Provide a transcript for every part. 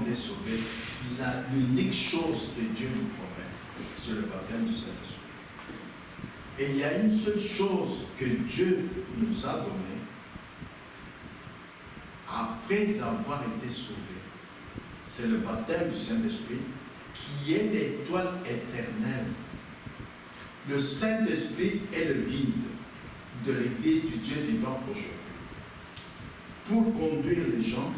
été sauvés, l'unique chose que Dieu nous promet, c'est le baptême du Saint-Esprit. Et il y a une seule chose que Dieu nous a donnée après avoir été sauvés. C'est le baptême du Saint-Esprit qui est l'étoile éternelle. Le Saint-Esprit est le guide de l'Église du Dieu vivant aujourd'hui. Pour conduire les gens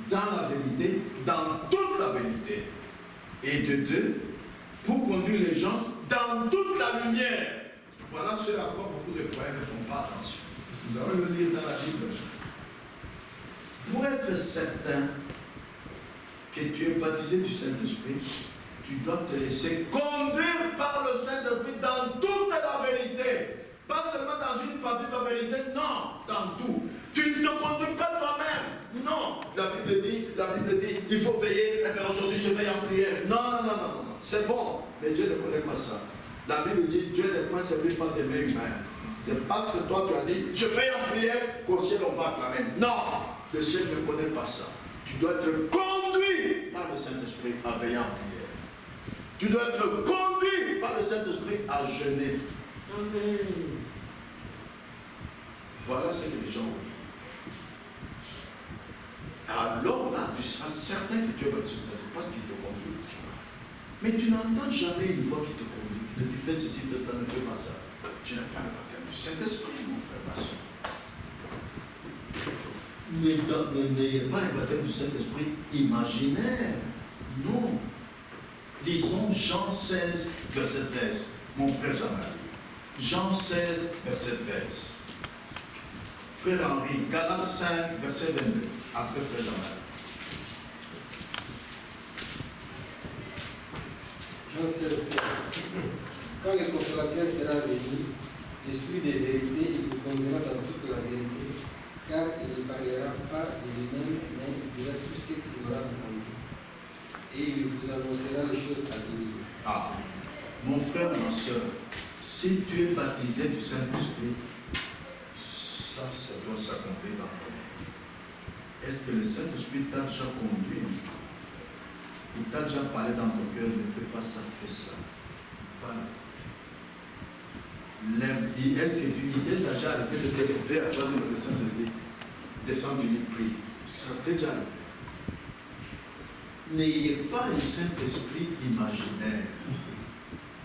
dans la vérité, dans toute la vérité. Et de deux, pour conduire les gens dans toute la lumière. Voilà ce à quoi beaucoup de croyants ne font pas attention. Nous allons le lire dans la Bible. Pour être certain que tu es baptisé du Saint-Esprit, tu dois te laisser conduire par le Saint-Esprit dans toute la vérité. Pas seulement dans une partie de la vérité, non, dans tout. Tu ne te conduis pas toi-même. Non, la Bible dit, il faut veiller. Aujourd'hui, je veille en prière. Non. C'est bon, mais Dieu ne connaît pas ça. La Bible dit, Dieu n'est pas servi par des mains humaines. C'est parce que toi, tu as dit, je veille en prière, qu'au ciel, on va acclamer. Non, le ciel ne connaît pas ça. Tu dois être conduit par le Saint-Esprit à veiller en prière. Tu dois être conduit par le Saint-Esprit à jeûner. Amen. Voilà ce que les gens ont dit. Alors là, tu seras certain que tu es baptisé, parce qu'il te conduit. Mais tu n'entends jamais une voix qui te conduit, qui te dit fais ceci, fais cela, ne fais pas ça. Tu n'as pas le baptême du Saint-Esprit, mon frère, ma soeur. N'ayez pas un baptême du Saint-Esprit imaginaire. Non. Lisons Jean 16, verset 13. Mon frère Jean-Marie. Jean 16, verset 13. Frère Henri, Galates 5, verset 22. Après frère Jean-Marie. Jean 16, 13. Quand le consolateur sera venu, l'esprit de vérité, il vous conduira dans toute la vérité, car il ne parlera pas de lui-même, mais il dira tout ce qu'il aura entendu. Et il vous annoncera les choses à venir. Ah, mon frère, ma soeur, si tu es baptisé du Saint-Esprit, ça doit s'accomplir dans ton vie. Est-ce que le Saint-Esprit t'a déjà conduit un jour? Il t'a déjà parlé dans ton cœur, ne fais pas ça, fais ça. Voilà. Est-ce que tu t'es déjà arrivé de te lever à toi de le Saint-Esprit, descendre du lit, prie? Ça t'est déjà arrivé. N'ayez pas un Saint-Esprit imaginaire.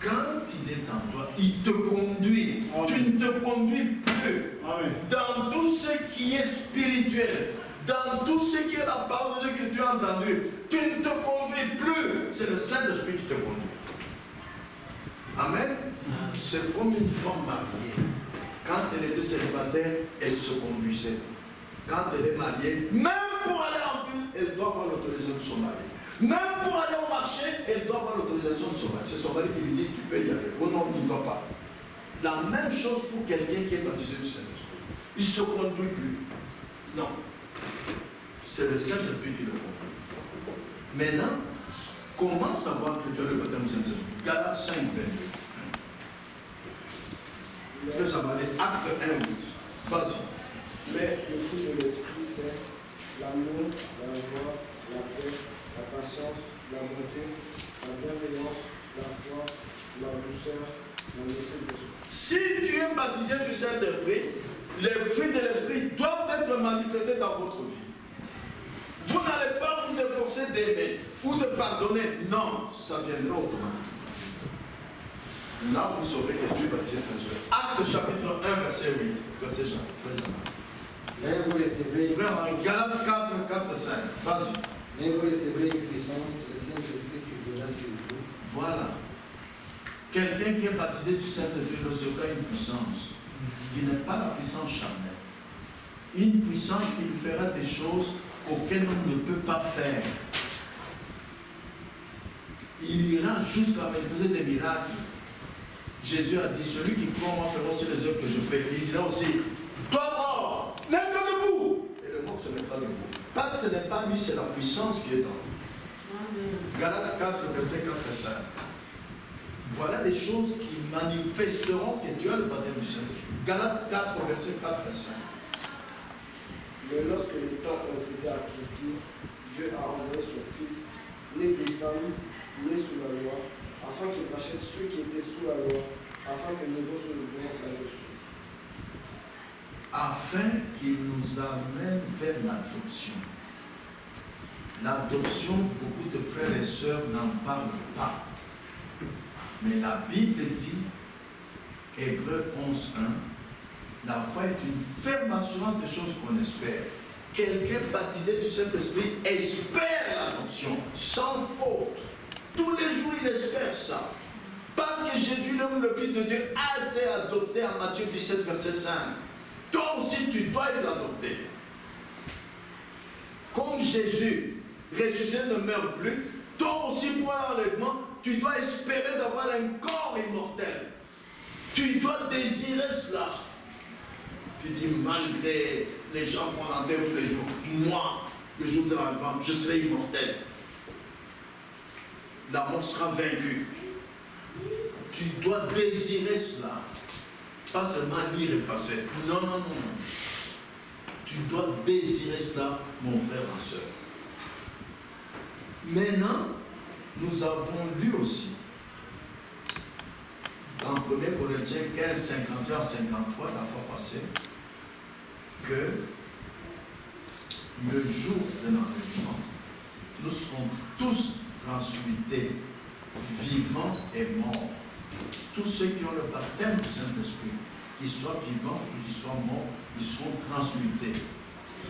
Quand il est en toi, il te conduit. Amen. Tu ne te conduis plus. Amen. Dans tout ce qui est spirituel, dans tout ce qui est la parole de Dieu que tu as entendu, tu ne te conduis plus. C'est le Saint-Esprit qui te conduit. Amen. C'est comme une femme mariée. Quand elle était célibataire, elle se conduisait. Quand elle est mariée, même pour aller en ville, elle doit avoir l'autorisation de son mari. Même pour aller au marché, elle doit avoir l'autorisation de son mari. C'est son mari qui lui dit, tu peux y aller. Oh non, il ne va pas. La même chose pour quelqu'un qui est baptisé du Saint-Esprit. Il ne se conduit plus. Non. C'est le Saint-Esprit qui le conduit. Maintenant, comment savoir que tu as le baptême du Saint-Esprit? Galates 5, 22. Fais Jean-Marie, acte 1, 8. Vas-y. Mais le fruit de l'Esprit, c'est l'amour, la joie, la paix, la patience, la bonté, la bienveillance, la foi, la douceur, la miséricorde. Si tu es baptisé du Saint-Esprit, les fruits de l'Esprit doivent être manifestés dans votre vie. Vous n'allez pas vous efforcer d'aimer ou de pardonner. Non, ça viendra automatiquement. Là, vous saurez que je suis baptisé du Saint-Esprit. Acte chapitre 1, verset 8. Verset Jean. Mais vous recevrez Frère, Galates 4, 4, 5. Vas-y. Mais vous recevrez une puissance, le Saint-Esprit surviendra sur vous. Voilà. Quelqu'un qui est baptisé du Saint-Esprit recevra une puissance qui n'est pas la puissance charnelle. Une puissance qui lui fera des choses qu'aucun homme ne peut pas faire. Il ira jusqu'à manifester des miracles. Jésus a dit, celui qui croit en moi fera aussi les œuvres que je fais. Il dira aussi, toi mort, lève-toi debout. Et le mort se mettra debout. Parce que ce n'est pas lui, c'est la puissance qui est en lui. Galates 4, verset 4 et 5. Voilà les choses qui manifesteront que tu as le baptême du Saint-Esprit. Galates 4, verset 4 et 5. Mais lorsque les temps ont été accomplis, Dieu a envoyé son Fils, né d'une femme, né sous la loi, afin qu'il rachète ceux qui étaient sous la loi, afin que nous recevions l'adoption. Afin qu'il nous amène vers l'adoption. L'adoption, beaucoup de frères et sœurs n'en parlent pas. Mais la Bible dit, Hébreux 11:1, la foi est une ferme assurance des choses qu'on espère. Quelqu'un baptisé du Saint-Esprit espère l'adoption, sans faute. Tous les jours, il espère ça. Parce que Jésus, l'homme, le Fils de Dieu, a été adopté en Matthieu 17, verset 5. Toi aussi, tu dois être adopté. Comme Jésus, ressuscité, ne meurt plus, toi aussi, pour l'enlèvement, tu dois espérer d'avoir un corps immortel. Tu dois désirer cela. Tu dis, malgré les gens qu'on enterre tous les jours, moi, le jour de l'enlèvement, je serai immortel. La mort sera vaincue. Tu dois désirer cela. Pas seulement lire le passé. Non, non, non, non. Tu dois désirer cela, mon frère, ma soeur. Maintenant, nous avons lu aussi, dans 1 Corinthiens 15, 51, 53, la fois passée, que le jour de l'enlèvement, nous serons tous transmutés, vivants et morts. Tous ceux qui ont le baptême du Saint-Esprit, qu'ils soient vivants ou qu'ils soient morts, ils seront transmutés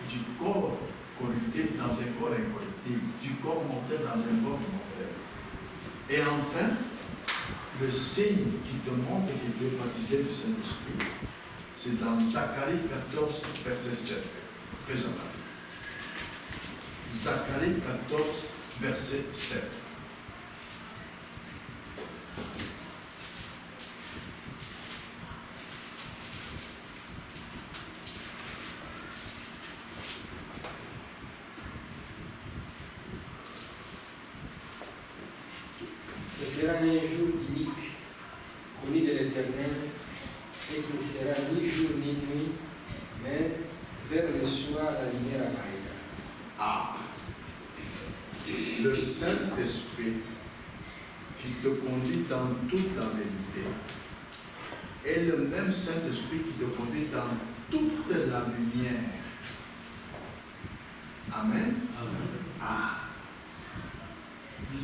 du corps corruptible dans un corps incorruptible, du corps mortel dans un corps mortel. Et enfin, le signe qui te montre que tu es baptisé du Saint-Esprit, c'est dans Zacharie 14, verset 7. Frère Jean-Baptiste. Zacharie 14, verset 7. Ce sera un jour unique, connu de l'Éternel, et qui ne sera ni jour ni nuit, mais vers le soir la lumière apparaîtra. Ah, le Saint-Esprit qui te conduit dans toute la vérité est le même Saint-Esprit qui te conduit dans toute la lumière. Amen. Amen. Ah.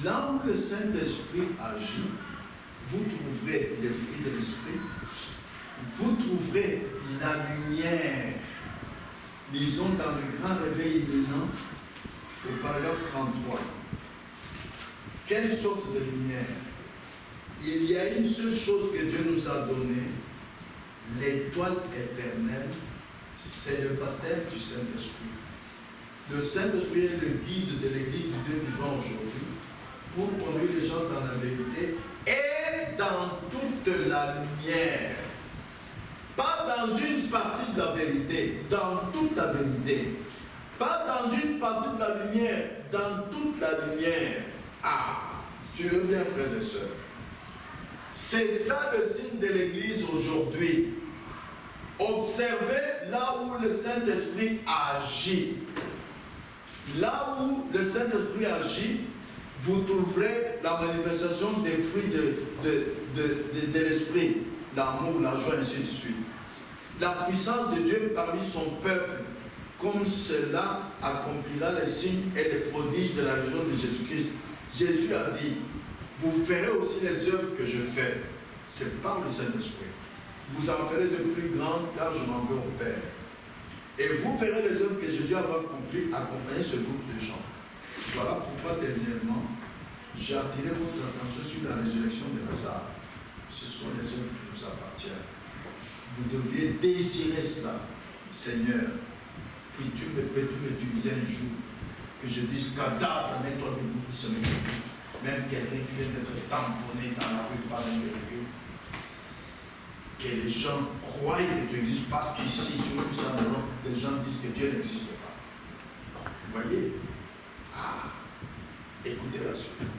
Là où le Saint-Esprit agit, vous trouverez les fruits de l'Esprit, vous trouverez la lumière. Lisons dans le grand réveil imminent, au paragraphe 33. Quelle sorte de lumière? Il y a une seule chose que Dieu nous a donnée, l'étoile éternelle, c'est le baptême du Saint-Esprit. Le Saint-Esprit est le guide de l'Église du Dieu vivant aujourd'hui pour conduire les gens dans la vérité et dans toute la lumière. Pas dans une partie de la vérité, dans toute la vérité. Pas dans une partie de la lumière, dans toute la lumière. Ah, suivez bien, frères et sœurs. C'est ça le signe de l'Église aujourd'hui. Observez là où le Saint-Esprit agit. Là où le Saint-Esprit agit, vous trouverez la manifestation des fruits de l'Esprit, l'amour, la joie, ainsi de suite. La puissance de Dieu parmi son peuple, comme cela accomplira les signes et les prodiges de la religion de Jésus-Christ. Jésus a dit, vous ferez aussi les œuvres que je fais. C'est par le Saint-Esprit. Vous en ferez de plus grandes car je m'en vais au Père. Et vous ferez les œuvres que Jésus a accomplies, accompagner ce groupe de gens. Voilà pourquoi dernièrement, j'ai attiré votre attention sur la résurrection de Lazare. Ce sont les œuvres qui nous appartiennent. Vous deviez désirer cela, Seigneur. Puis tu peux m'utiliser un jour que je dise cadavre, mets-toi debout, qui se met debout. Même quelqu'un qui vient d'être tamponné dans la rue par un véhicule. Que les gens croient que tu existes parce qu'ici, sur tout ça, les gens disent que Dieu n'existe pas. Vous voyez? Ah, écoutez la suite.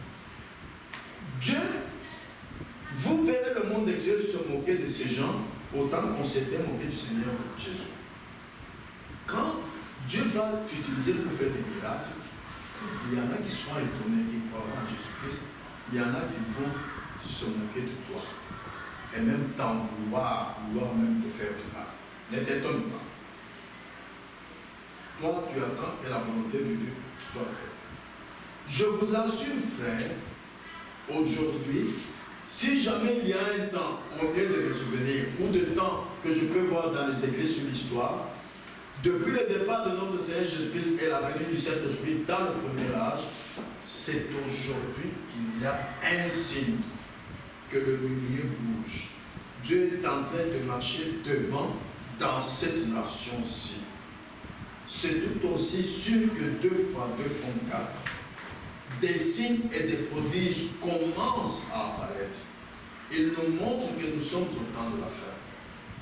Dieu, vous verrez le monde extérieur se moquer de ces gens autant qu'on s'était moqué du Seigneur Jésus. Quand Dieu va t'utiliser pour faire des miracles, Il y en a qui sont étonnés, qui croient en Jésus-Christ. Il y en a qui vont se moquer de toi. Et même t'en vouloir même te faire du mal. Ne t'étonne pas. Toi, tu attends que la volonté de Dieu soit faite. Je vous assure, frère, aujourd'hui, si jamais il y a un temps, au lieu de me souvenir, ou de temps que je peux voir dans les églises sur l'histoire, depuis le départ de notre Seigneur Jésus-Christ et la venue du Saint-Esprit dans le premier âge, c'est aujourd'hui qu'il y a un signe que le milieu bouge. Dieu est en train de marcher devant dans cette nation-ci. C'est tout aussi sûr que 2 fois 2 font 4. Des signes et des prodiges commencent à apparaître. Ils nous montrent que nous sommes au temps de la fin.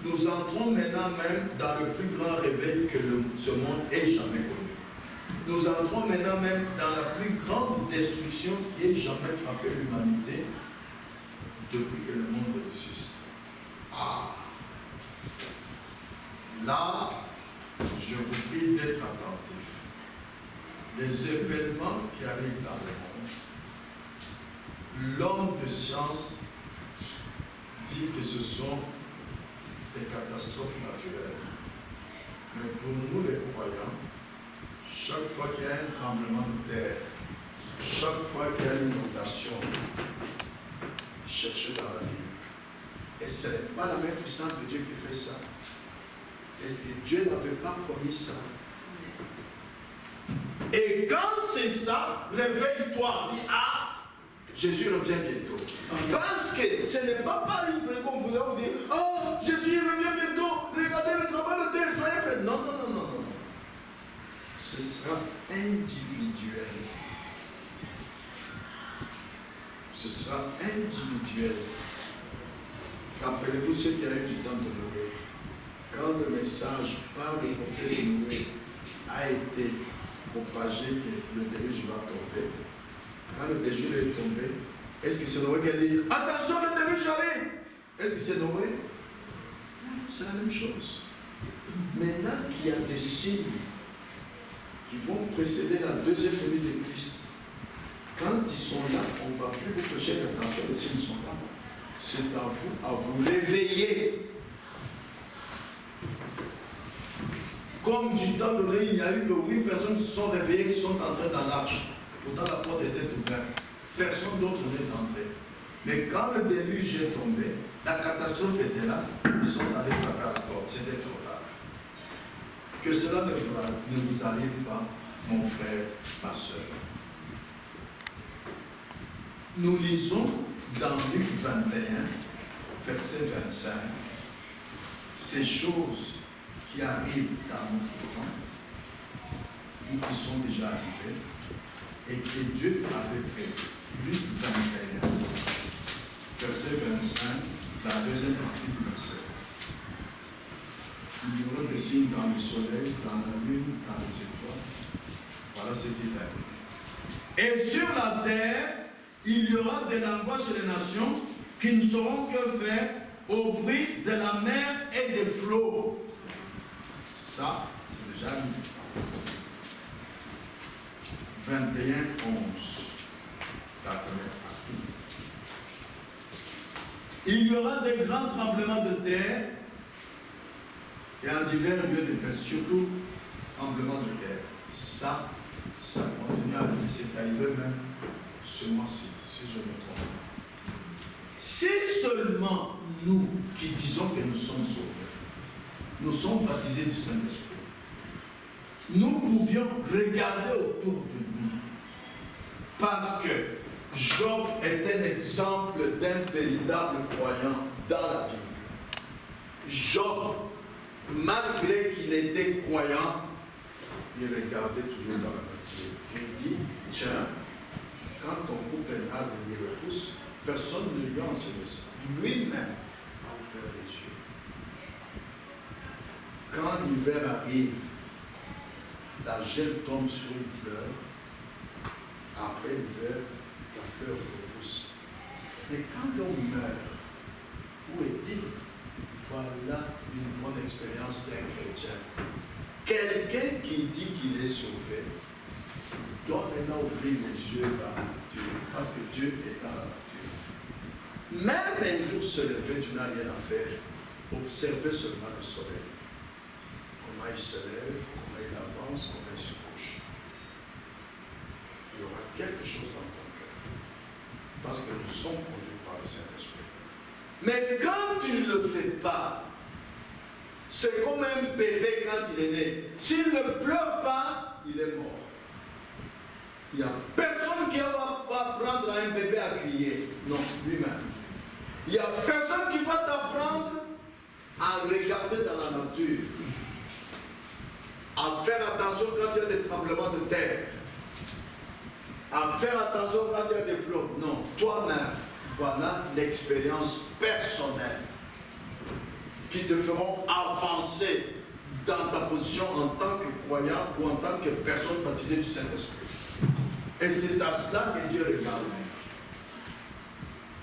Nous entrons maintenant même dans le plus grand réveil que ce monde ait jamais connu. Nous entrons maintenant même dans la plus grande destruction qui ait jamais frappé l'humanité depuis que le monde existe. Ah! Là, je vous prie d'être attentifs. Les événements qui arrivent dans le monde, l'homme de science dit que ce sont des catastrophes naturelles. Mais pour nous les croyants, chaque fois qu'il y a un tremblement de terre, chaque fois qu'il y a une inondation, cherchez dans la Bible. Et ce n'est pas la même puissance de Dieu qui fait ça. Est-ce que Dieu n'avait pas promis ça? Et quand c'est ça, réveille-toi, dis ah, Jésus revient bientôt. Parce que ce n'est pas par une prière qu'on vous dire oh, Jésus revient bientôt, regardez le travail de terre, soyez prêts. Non, non, non, non, non. Ce sera individuel. Ce sera individuel. Rappelez-vous ce qui a eu du temps de Noé. Quand le message par le prophète de Noé a été propagé que le déluge va tomber, quand le déluge est tombé, est-ce que c'est Noé qui a dit attention, le déluge arrive? Est-ce que c'est Noé? C'est la même chose. Maintenant qu'il y a des signes qui vont précéder la deuxième venue de Christ, quand ils sont là, on ne va plus vous prêcher attention, les signes sont là. C'est à vous réveiller. Comme du temps de Noé, il n'y a eu que 8 personnes qui se sont réveillées, qui sont entrées dans l'arche. Pourtant la porte était ouverte. Personne d'autre n'est entré. Mais quand le déluge est tombé, la catastrophe était là, ils sont allés frapper à la porte. C'était trop tard. Que cela ne vous arrive pas, mon frère, ma soeur. Nous lisons dans Luc 21, verset 25, ces choses qui arrivent dans notre temps, ou qui sont déjà arrivées, et que Dieu avait prévu. Luc 21, verset 25, la deuxième partie du verset. Il y aura des signes dans le soleil, dans la lune, dans les étoiles. Voilà ce qu'il a dit. Et sur la terre, il y aura de l'angoisse chez les nations qui ne sauront que faire au bruit de la mer et des flots. Ça, c'est déjà dit. 21, 11. La première partie. Il y aura des grands tremblements de terre et en divers lieux de paix, surtout tremblements de terre. Ça continue à arriver. C'est arrivé même ce mois-ci, si je me trompe. Si seulement nous qui disons que nous sommes sauvés, nous sommes baptisés du Saint-Esprit, nous pouvions regarder autour de nous. Parce que Job est un exemple d'un véritable croyant dans la Bible. Job, malgré qu'il était croyant, il regardait toujours dans la nature. Il dit, tiens, quand on coupe un arbre et il repousse, personne ne lui a enseigné ça. Lui-même a ouvert les yeux. Quand l'hiver arrive, la gel tombe sur une fleur. Après l'hiver, la fleur repousse. Mais quand l'homme meurt, où est-il? Voilà une bonne expérience d'un chrétien. Quelqu'un qui dit qu'il est sauvé, Tu dois maintenant ouvrir les yeux dans la nature, parce que Dieu est dans la nature. Même un jour se lever, tu n'as rien à faire. Observez seulement le soleil. Comment il se lève, comment il avance, comment il se couche. Il y aura quelque chose dans ton cœur. Parce que nous sommes conduits par le Saint-Esprit. Mais quand tu ne le fais pas, c'est comme un bébé quand il est né. S'il ne pleure pas, il est mort. Il n'y a personne qui va apprendre à un bébé à crier. Non, lui-même. Il n'y a personne qui va t'apprendre à regarder dans la nature. À faire attention quand il y a des tremblements de terre. À faire attention quand il y a des flots. Non, toi-même, voilà l'expérience personnelle qui te feront avancer dans ta position en tant que croyant ou en tant que personne baptisée du Saint-Esprit. Et c'est à cela que Dieu regarde.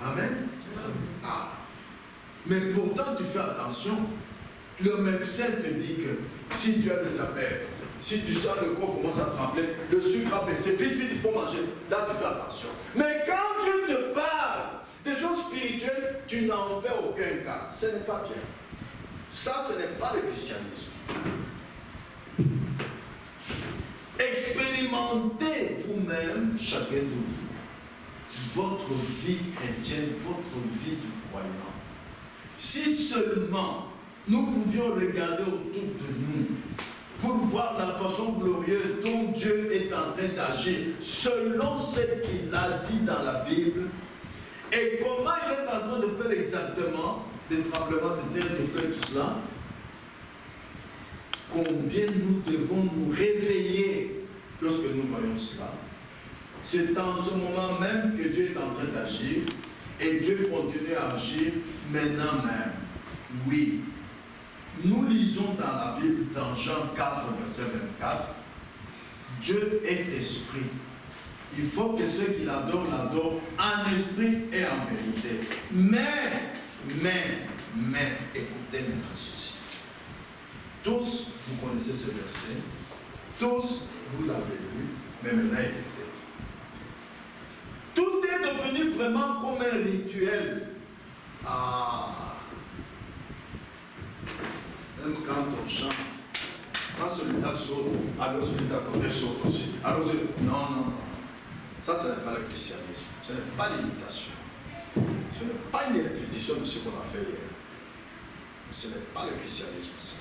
Amen. Ah. Mais pourtant, tu fais attention. Le médecin te dit que si tu as le diabète, si tu sens le corps commence à trembler, le sucre a baissé, vite, vite, il faut manger. Là, tu fais attention. Mais quand tu te parles des choses spirituelles, tu n'en fais aucun cas. Ce n'est pas bien. Ça, ce n'est pas le christianisme. Expérimentez vous-même, chacun de vous, votre vie chrétienne, votre vie de croyant. Si seulement nous pouvions regarder autour de nous pour voir la façon glorieuse dont Dieu est en train d'agir selon ce qu'il a dit dans la Bible et comment il est en train de faire exactement des tremblements de terre, des feux et tout cela, combien nous devons nous réveiller lorsque nous voyons cela. C'est en ce moment même que Dieu est en train d'agir et Dieu continue à agir maintenant même. Oui. Nous lisons dans la Bible, dans Jean 4, verset 24, Dieu est esprit. Il faut que ceux qui l'adorent, l'adorent en esprit et en vérité. Mais, écoutez maintenant ceci. Tous, vous connaissez ce verset. Tous, vous l'avez lu. Mais maintenant, écoutez. Tout est devenu vraiment comme un rituel. Même quand on chante, quand celui-là saute, alors celui d'à côté saute aussi. Alors, non. Ça, ce n'est pas le christianisme. Ce n'est pas l'imitation. Ce n'est pas une répétition de ce qu'on a fait hier. Ce n'est pas le christianisme, ça.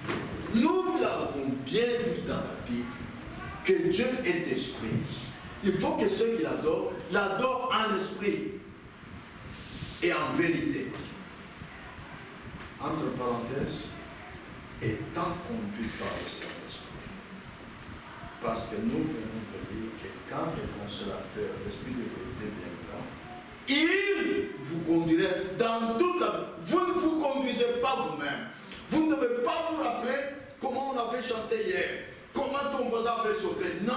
Non. Nous l'avons bien lu dans la Bible que Dieu est esprit. Il faut que ceux qui l'adorent, l'adorent en esprit et en vérité. Entre parenthèses, étant conduit par le Saint-Esprit. Parce que nous venons de dire que quand le consolateur, l'Esprit de vérité viendra, il vous conduirait dans toute la vie. Vous ne vous conduisez pas vous-même. Vous ne devez pas vous rappeler comment on avait chanté hier, comment ton voisin avait sauté. Non.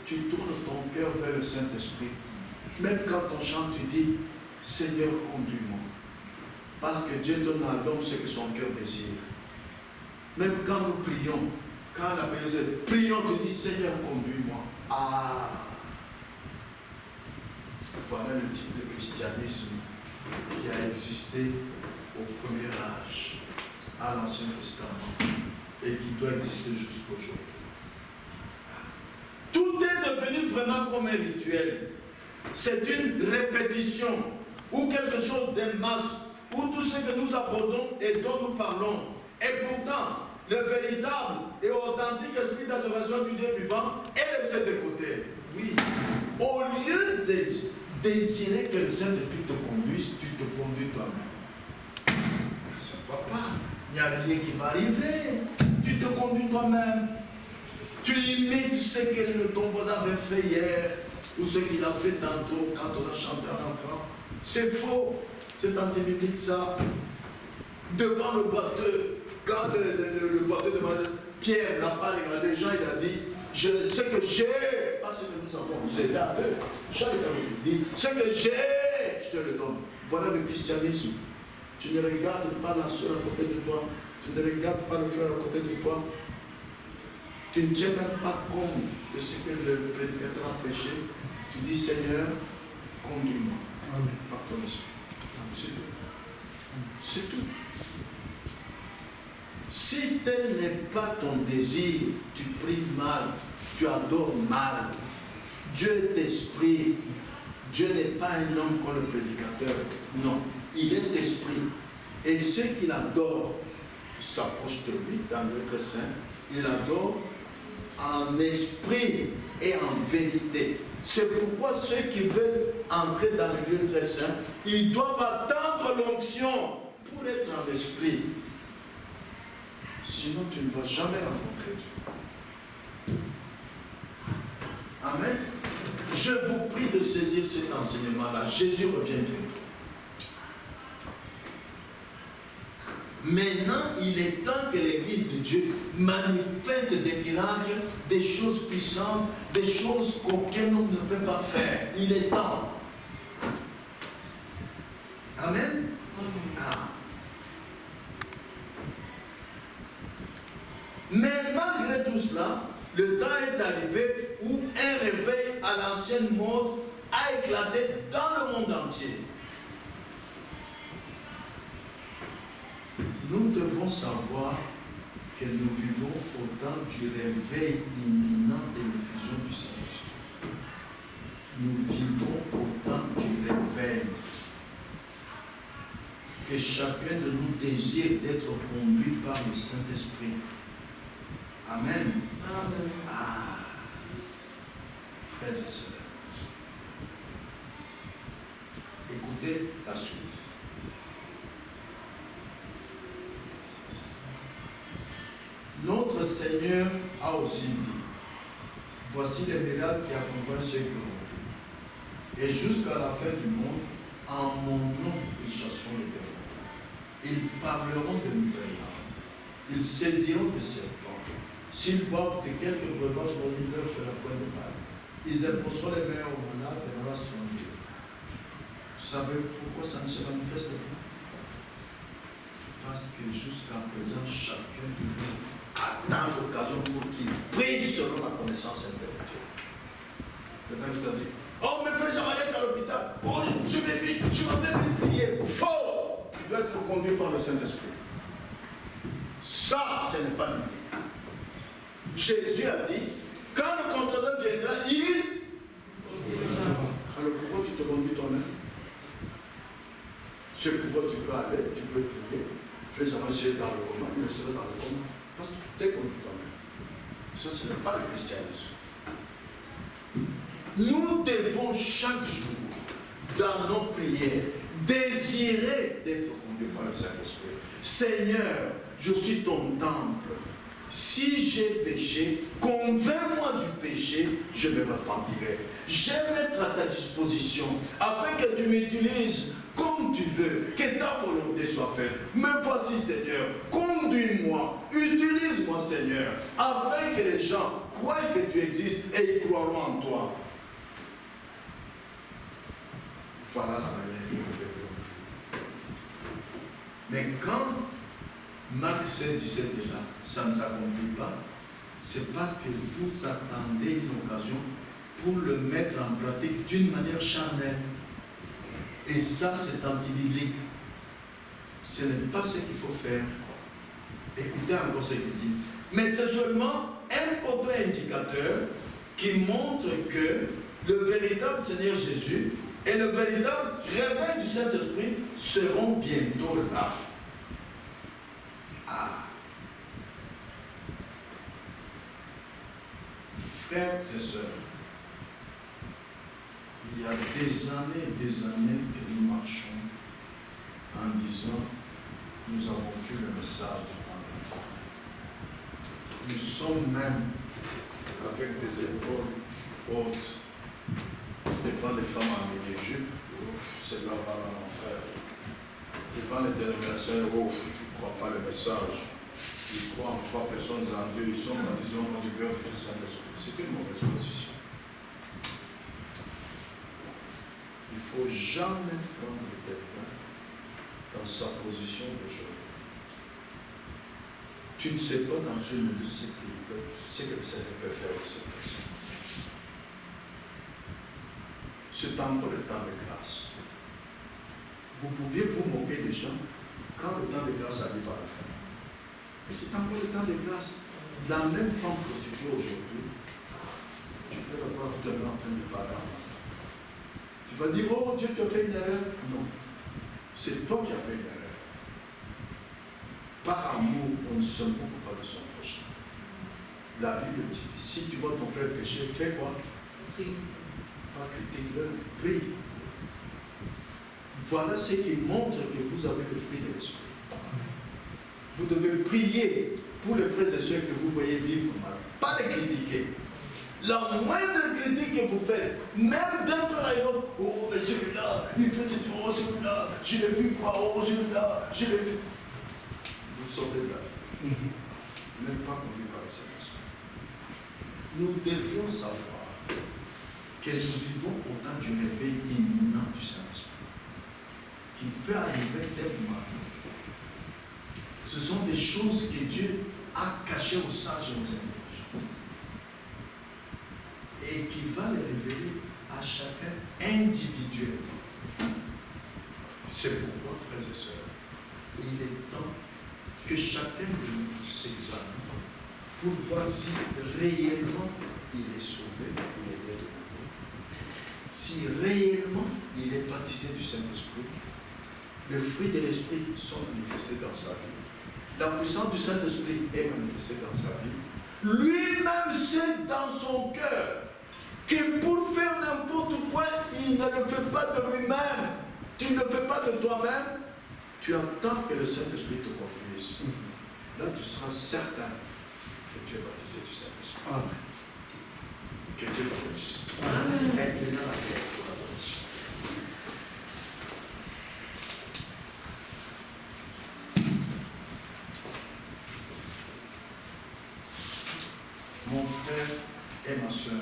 Tu tournes ton cœur vers le Saint-Esprit. Même quand on chante, tu dis, Seigneur, conduis-moi. Parce que Dieu donne à l'homme ce que son cœur désire. Même quand nous prions, quand la prière est, prions, tu dis, Seigneur, conduis-moi. Voilà le type de christianisme qui a existé au premier âge, à l'Ancien Testament, et qui doit exister jusqu'aujourd'hui. Tout est devenu vraiment comme un rituel. C'est une répétition ou quelque chose de masse, où tout ce que nous abordons et dont nous parlons. Et pourtant, le véritable et authentique esprit d'adoration du Dieu vivant est laissé de côté. Oui. Au lieu de désirer que le Saint-Esprit te conduise, tu te conduis toi-même. Ça ne va pas. Il n'y a rien qui va arriver. Tu te conduis toi-même. Tu imites ce que ton voisin avait fait hier ou ce qu'il a fait tantôt quand on a chanté en entrant. C'est faux. C'est anti-biblique ça. Devant le boiteux, quand le boiteux demande, Pierre n'a pas regardé Jean, il a dit, ce que j'ai, pas ce que nous avons. Il s'est là, Jean il dit, ce que j'ai, je te le donne. Voilà le christianisme. Tu ne regardes pas la soeur à côté de toi, tu ne regardes pas le frère à côté de toi, tu ne tiens même pas compte de ce que le prédicateur a prêché, tu dis Seigneur, conduis-moi par ton esprit. C'est tout. C'est tout. Si tel n'est pas ton désir, tu pries mal, tu adores mal. Dieu est esprit. Dieu n'est pas un homme comme le prédicateur. Non, il est esprit. Et ceux qui l'adorent s'approchent de lui dans l'être saint. Il adore en esprit et en vérité. C'est pourquoi ceux qui veulent entrer dans le lieu très saint, ils doivent attendre l'onction pour être en esprit. Sinon, tu ne vas jamais rencontrer Dieu. Amen. Je vous prie de saisir cet enseignement-là. Jésus revient bientôt. Maintenant, il est temps que l'Église de Dieu manifeste des miracles, des choses puissantes, des choses qu'aucun homme ne peut pas faire. Il est temps. Amen. Ah. Mais malgré tout cela, le temps est arrivé où un réveil à l'ancienne mode a éclaté dans le monde entier. Nous devons savoir que nous vivons au temps du réveil imminent de l'effusion du Saint-Esprit. Nous vivons au temps du réveil. Que chacun de nous désire d'être conduit par le Saint-Esprit. Amen. Amen. Ah, frères et sœurs, écoutez la suite. Notre Seigneur a aussi dit, voici les miracles qui accompagnent ceux qui m'ont cru. Et jusqu'à la fin du monde, en mon nom, ils chasseront les démons. Ils parleront de nouvelles langues. Ils saisiront des serpents. S'ils boivent de quelques breuvages, il ne leur fera point de mal. Ils imposeront les mains aux malades et les malades seront guéris. Vous savez pourquoi ça ne se manifeste pas? Parce que jusqu'à présent, chacun de nous attend l'occasion pour qu'il prie selon la connaissance intellectuelle. Maintenant, vous avez dit, oh, mais frère, j'en vais à l'hôpital. Oh, je vais vite, je vais vite prier. Faux! Tu dois être conduit par le Saint-Esprit. Ça, ce n'est pas l'idée. Jésus a dit, quand le Consolateur viendra, il... Alors pourquoi tu te conduis toi-même? C'est pourquoi tu peux aller, tu peux prier. Fais avancer dans le coma, il restera dans le coma. Parce que tu t'es conduit toi-même. Ça, ce n'est pas le christianisme. Nous devons chaque jour, dans nos prières, désirer d'être conduits par le Saint-Esprit. Seigneur, je suis ton temple. Si j'ai péché, convainc-moi du péché, je me repentirai. J'aime être à ta disposition, afin que tu m'utilises comme tu veux, que ta volonté soit faite. Me voici, Seigneur, conduis-moi, utilise-moi, Seigneur, afin que les gens croient que tu existes et ils croiront en toi. Voilà la manière dont nous devons. Mais quand Marc 16, 17 est là, ça ne s'accomplit pas, c'est parce que vous attendez une occasion pour le mettre en pratique d'une manière charnelle. Et ça, c'est antibiblique. Ce n'est pas ce qu'il faut faire. Écoutez encore ce qu'il dit. Mais c'est seulement un poteau indicateur qui montre que le véritable Seigneur Jésus et le véritable réveil du Saint-Esprit seront bientôt là. Ah. Frères et sœurs, il y a des années et des années que nous marchons en disant nous avons pris le message du temps de la fin. Nous sommes même avec des épaules hautes devant les femmes en mini-jupe. C'est là va l'enfer. Devant les dénominations, ils ne croient pas le message. Ils croient en 3 personnes en Dieu. Ils sont baptisés au nom du Père, du Fils et du Saint-Esprit. C'est une mauvaise position. Il ne faut jamais prendre quelqu'un dans sa position de jeune. Tu ne sais pas dans une de ce que le Seigneur peut faire de cette personne. C'est encore le temps de grâce. Vous pouviez vous moquer des gens quand le temps de grâce arrive à la fin. Mais c'est encore le temps de grâce. La même femme prostituée aujourd'hui, tu peux la voir demain en train de parler. Tu vas dire, oh Dieu, tu as fait une erreur. Non. C'est toi qui as fait une erreur. Par amour, on ne se moque pas de son prochain. La Bible dit, si tu vois ton frère pécher, fais quoi? Prie. Pas critique-le, prie. Voilà ce qui montre que vous avez le fruit de l'esprit. Vous devez prier pour les frères et sœurs que vous voyez vivre mal. Pas les critiquer. La moindre critique que vous faites, même d'un frère et l'autre, oh, mais celui-là, il fait cette chose, oh, celui-là, je l'ai vu quoi, oh, celui-là, je l'ai vu. Vous sortez de là. Même pas conduit par le Saint-Esprit. Nous devions savoir que nous vivons au temps du réveil imminent du Saint-Esprit, qui peut arriver tellement. Ce sont des choses que Dieu a cachées aux sages et aux intelligents, et qui va les révéler à chacun individuellement. C'est pourquoi, frères et sœurs, il est temps que chacun de nous s'examine pour voir si réellement il est sauvé, il est né de nouveau. Si réellement il est baptisé du Saint-Esprit, le fruit de l'Esprit sont manifestés dans sa vie. La puissance du Saint-Esprit est manifestée dans sa vie. Lui-même sait dans son cœur que pour faire n'importe quoi, il ne le fait pas de lui-même. Tu ne le fais pas de toi-même. Tu attends que le Saint-Esprit te conduise. Là, tu seras certain que tu es baptisé du Saint-Esprit. Amen. Que Dieu te bénisse. Inclinons la tête pour l'adoration. Mon frère et ma soeur,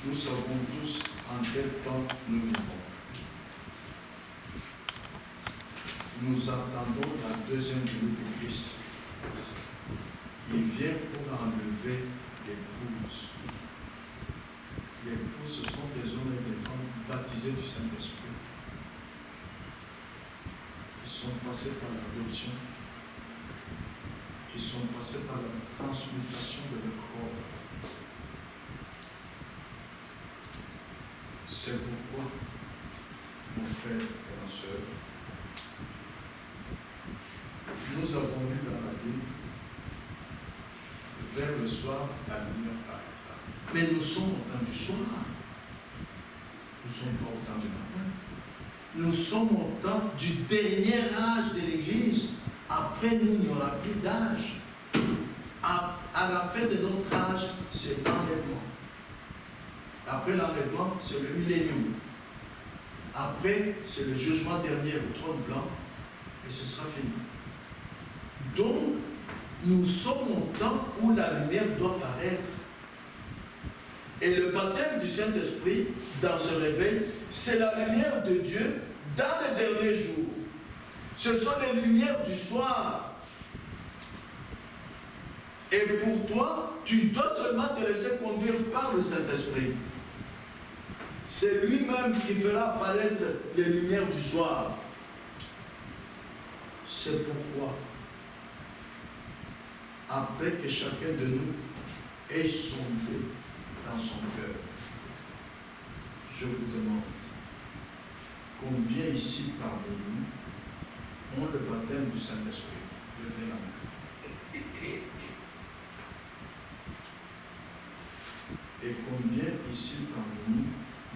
nous savons tous en quel temps nous vivons. Nous attendons la deuxième venue de Christ. Il vient pour enlever l'épouse. L'épouse, ce sont des hommes et des femmes baptisés du Saint-Esprit. Qui sont passés par l'adoption, qui sont passés par la transmutation de leur corps. C'est pourquoi, mon frère et ma soeur, nous avons lu dans la Bible, vers le soir, la lumière paraîtra. Mais nous sommes au temps du soir. Nous ne sommes pas au temps du matin. Nous sommes au temps du dernier âge de l'Église. Après nous, il n'y aura plus d'âge. À la fin de notre âge, c'est l'enlèvement. Après l'enlèvement, c'est le millénium. Après, c'est le jugement dernier au trône blanc. Et ce sera fini. Donc, nous sommes au temps où la lumière doit paraître. Et le baptême du Saint-Esprit, dans ce réveil, c'est la lumière de Dieu dans les derniers jours. Ce sont les lumières du soir. Et pour toi, tu dois seulement te laisser conduire par le Saint-Esprit. C'est lui-même qui fera apparaître les lumières du soir. C'est pourquoi, après que chacun de nous ait sondé dans son cœur, je vous demande, combien ici parmi nous ont le baptême du Saint-Esprit? Levez la main. Et combien ici parmi nous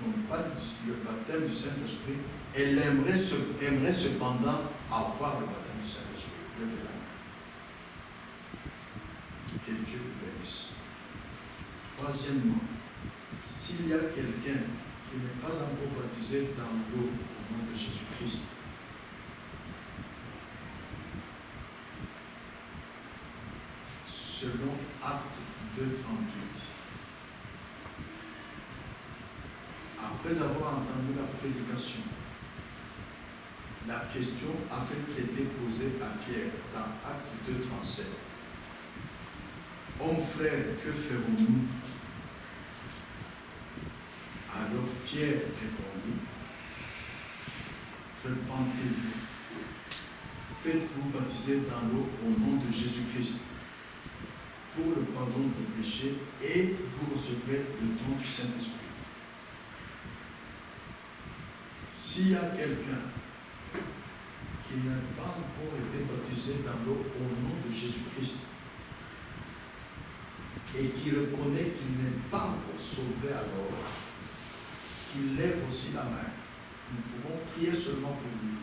n'ont pas le baptême du Saint-Esprit et aimeraient cependant avoir le baptême du Saint-Esprit? Levez la main. Que Dieu vous bénisse. Troisièmement, s'il y a quelqu'un qui n'est pas encore baptisé dans l'eau au nom de Jésus-Christ, selon Acte 2:38, après avoir entendu la prédication, la question avait été posée à Pierre dans Acte 2, 37. Hommes frères, que ferons-nous? Alors Pierre répondit, repentez-vous, faites-vous baptiser dans l'eau au nom de Jésus-Christ pour le pardon de vos péchés et vous recevrez le don du Saint-Esprit. S'il y a quelqu'un qui n'a pas encore été baptisé dans l'eau au nom de Jésus-Christ et qui reconnaît qu'il n'est pas encore sauvé alors, qu'il lève aussi la main. Nous pouvons prier seulement pour lui.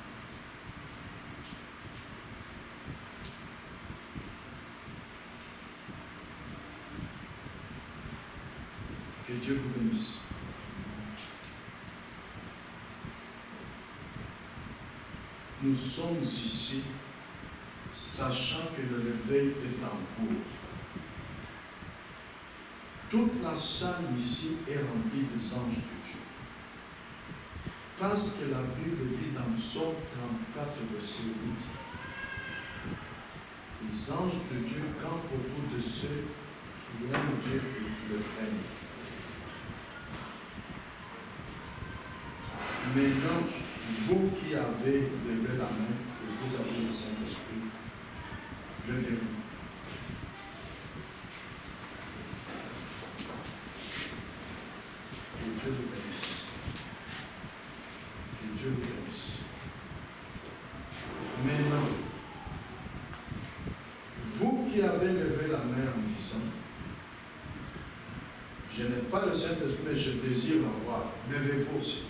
Que Dieu vous bénisse. Nous sommes ici, sachant que le réveil est en cours. Toute la salle ici est remplie des anges de Dieu. Parce que la Bible dit dans Psaume 34, verset 8, les anges de Dieu campent autour de ceux qui aiment Dieu et qui le craignent. Maintenant, vous qui avez levé la main et vous avez le Saint-Esprit, levez-vous. Que Dieu vous bénisse. Que Dieu vous bénisse. Maintenant, vous qui avez levé la main en disant, je n'ai pas le Saint-Esprit, mais je désire l'avoir, levez-vous aussi.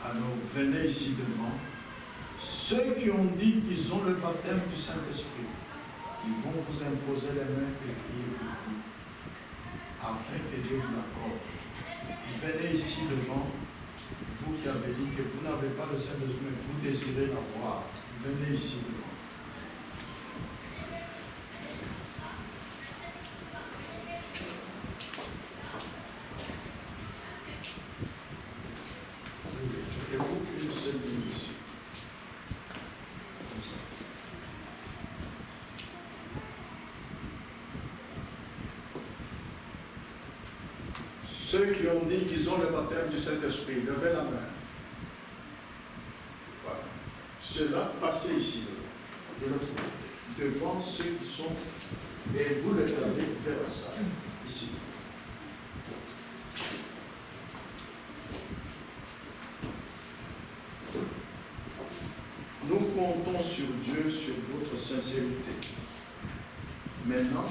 Alors, venez ici devant. Ceux qui ont dit qu'ils ont le baptême du Saint-Esprit, ils vont vous imposer les mains et prier pour vous, afin que Dieu vous l'accorde. Venez ici devant, vous qui avez dit que vous n'avez pas le Saint-Esprit, mais vous désirez l'avoir. Venez ici devant. Ceux qui ont dit qu'ils ont le baptême du Saint-Esprit, levez la main. Voilà. Ceux-là, passez ici devant. De l'autre côté. Devant ceux qui sont. Et vous les avez vers la salle. Ici. Nous comptons sur Dieu, sur votre sincérité. Maintenant,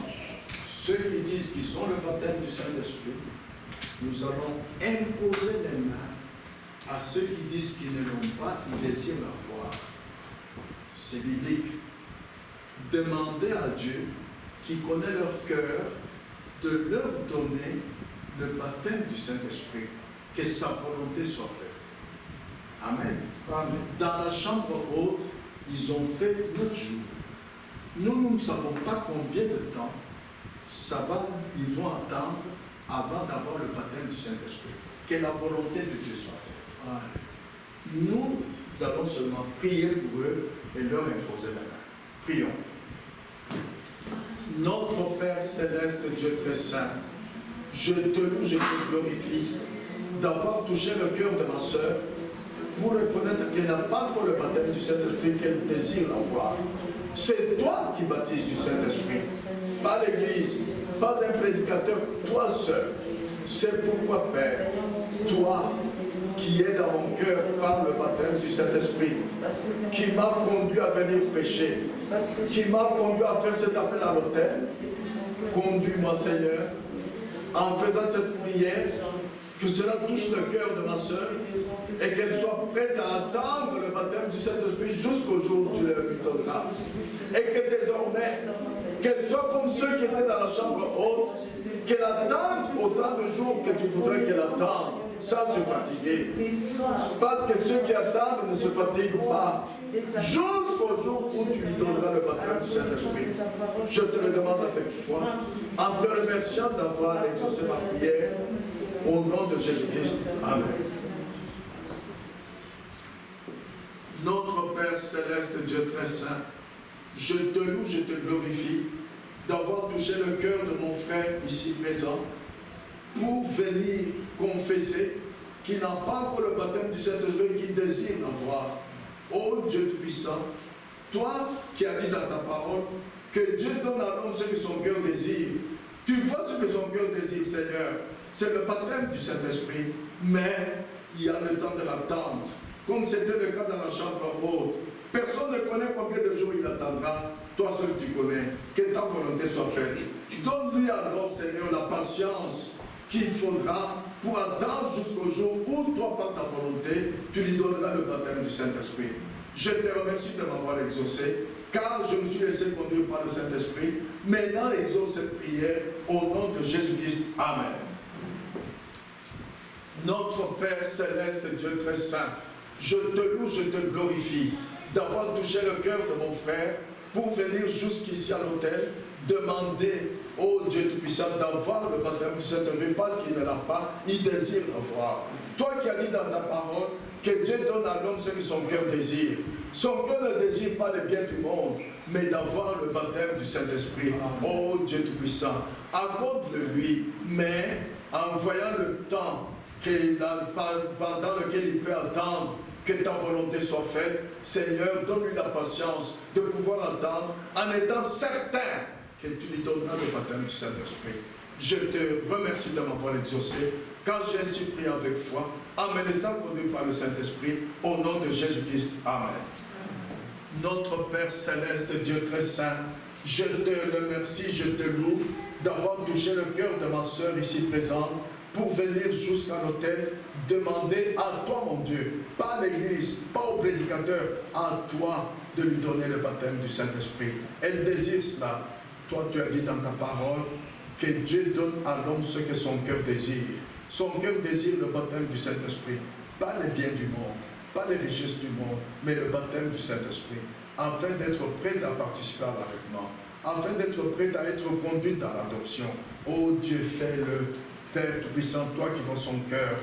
ceux qui disent qu'ils ont le baptême du Saint-Esprit, nous allons imposer les mains à ceux qui disent qu'ils ne l'ont pas, ils désirent l'avoir. C'est biblique. Demandez à Dieu, qui connaît leur cœur, de leur donner le baptême du Saint-Esprit, que sa volonté soit faite. Amen. Amen. Dans la chambre haute, ils ont fait 9 jours. Nous ne savons pas combien de temps ils vont attendre avant d'avoir le baptême du Saint-Esprit. Que la volonté de Dieu soit faite. Amen. Nous allons seulement prier pour eux et leur imposer la main. Prions. Notre Père Céleste, Dieu très saint, je te loue, je te glorifie d'avoir touché le cœur de ma sœur pour reconnaître qu'elle n'a pas encore le baptême du Saint-Esprit, qu'elle désire l'avoir. C'est toi qui baptises du Saint-Esprit, pas l'Église, pas un prédicateur, toi seul. C'est pourquoi, Père, toi qui es dans mon cœur par le baptême du Saint-Esprit, qui m'a conduit à venir prêcher, qui m'a conduit à faire cet appel à l'autel, conduis-moi, Seigneur, en faisant cette prière, que cela touche le cœur de ma soeur et qu'elle soit prête à attendre le baptême du Saint-Esprit jusqu'au jour où tu le lui donneras. Et que désormais, qu'elle soit comme ceux qui étaient dans la chambre haute, qu'elle attende autant de jours que tu voudrais qu'elle attende. sans se fatiguer. Parce que ceux qui attendent ne se fatiguent pas. Jusqu'au jour où tu lui donneras le baptême du Saint-Esprit. Je te le demande avec foi, en te remerciant d'avoir exaucé ma prière, au nom de Jésus-Christ. Amen. Notre Père Céleste, Dieu très saint, je te loue, je te glorifie d'avoir touché le cœur de mon frère ici présent pour venir confesser qu'il n'a pas encore le baptême du Saint-Esprit, qu'il désire l'avoir. Ô Dieu Tout-Puissant, toi qui as dit dans ta parole que Dieu donne à l'homme ce que son cœur désire. Tu vois ce que son cœur désire, Seigneur. C'est le baptême du Saint-Esprit, mais il y a le temps de l'attente, comme c'était le cas dans la chambre haute. Personne ne connaît combien de jours il attendra. Toi seul tu connais. Que ta volonté soit faite. Donne-lui alors, Seigneur, la patience qu'il faudra pour attendre jusqu'au jour où toi, par ta volonté, tu lui donneras le baptême du Saint-Esprit. Je te remercie de m'avoir exaucé, car je me suis laissé conduire par le Saint-Esprit. Maintenant, exauce cette prière au nom de Jésus-Christ. Amen. Notre Père Céleste, Dieu très saint, je te loue, je te glorifie d'avoir touché le cœur de mon frère pour venir jusqu'ici à l'autel, demander au Dieu Tout-Puissant d'avoir le baptême du Saint-Esprit parce qu'il ne l'a pas, il désire l'avoir. Toi qui as dit dans ta parole que Dieu donne à l'homme ce que son cœur désire. Son cœur ne désire pas le bien du monde, mais d'avoir le baptême du Saint-Esprit. Oh Dieu Tout-Puissant, accorde-le-lui, mais en voyant le temps pendant lequel il peut attendre que ta volonté soit faite, Seigneur, donne-lui la patience de pouvoir attendre en étant certain que tu lui donneras le baptême du Saint-Esprit. Je te remercie de m'avoir exaucé, car j'ai ainsi prié avec foi, en me laissant conduire par le Saint-Esprit, au nom de Jésus-Christ. Amen. Notre Père Céleste, Dieu très saint, je te remercie, je te loue d'avoir touché le cœur de ma sœur ici présente, pour venir jusqu'à l'autel, demander à toi, mon Dieu, pas à l'église, pas au prédicateur, à toi de lui donner le baptême du Saint-Esprit. Elle désire cela. Toi, tu as dit dans ta parole que Dieu donne à l'homme ce que son cœur désire. Son cœur désire le baptême du Saint-Esprit, pas les biens du monde, pas les richesses du monde, mais le baptême du Saint-Esprit, afin d'être prêt à participer à l'enlèvement, afin d'être prêt à être conduit dans l'adoption. Oh Dieu, fais-le. Père Tout-Puissant, toi qui vois son cœur,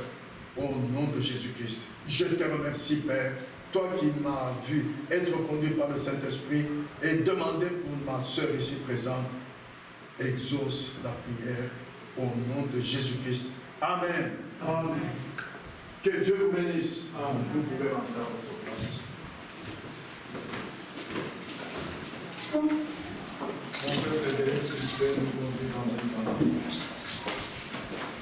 au nom de Jésus-Christ, je te remercie, Père, toi qui m'as vu être conduit par le Saint-Esprit et demander pour ma sœur ici présente, exauce la prière au nom de Jésus-Christ. Amen. Amen. Que Dieu vous bénisse. Amen. Vous pouvez rentrer à votre place. Mon frère Frédéric, tu peux nous conduire dans un temps.